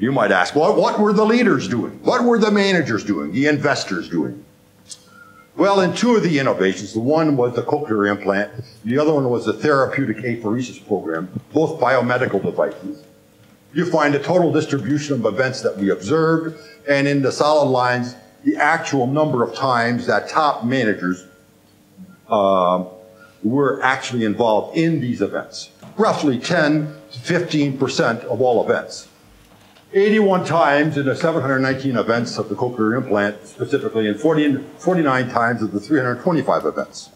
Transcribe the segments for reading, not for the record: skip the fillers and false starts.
You might ask, well, what were the leaders doing? What were the managers doing? The investors doing? Well, in two of the innovations, the one was the cochlear implant, the other one was the therapeutic apheresis program, both biomedical devices. You find the total distribution of events that we observed, and in the solid lines, the actual number of times that top managers were actually involved in these events. Roughly 10 to 15% of all events. 81 times in the 719 events of the cochlear implant, specifically, and 49 times of the 325 events.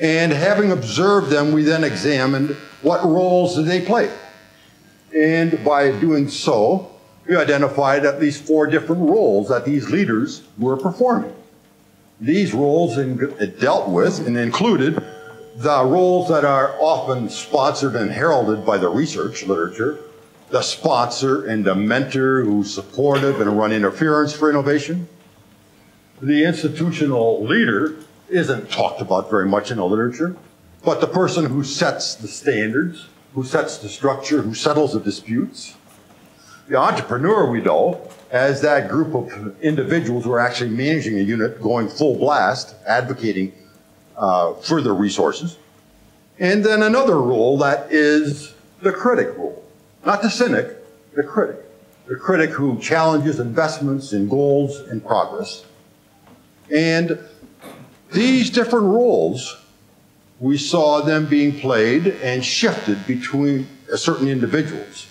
And having observed them, we then examined what roles did they play. And by doing so, we identified at least 4 different roles that these leaders were performing. These roles dealt with and included the roles that are often sponsored and heralded by the research literature, the sponsor and the mentor who's supportive and run interference for innovation. The institutional leader isn't talked about very much in the literature, but the person who sets the standards, who sets the structure, who settles the disputes. The entrepreneur, we know, as that group of individuals who are actually managing a unit, going full blast, advocating further resources. And then another role that is the critic role. Not the cynic, the critic. The critic who challenges investments in goals and progress. And these different roles, we saw them being played and shifted between certain individuals.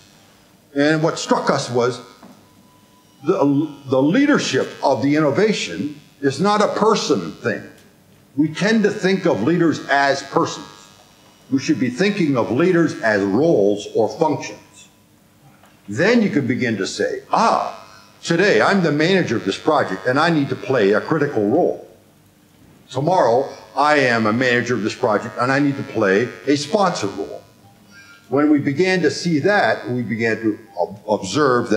And what struck us was the leadership of the innovation is not a person thing. We tend to think of leaders as persons. We should be thinking of leaders as roles or functions. Then you can begin to say, today I'm the manager of this project and I need to play a critical role. Tomorrow I am a manager of this project and I need to play a sponsor role. When we began to see that, we began to observe that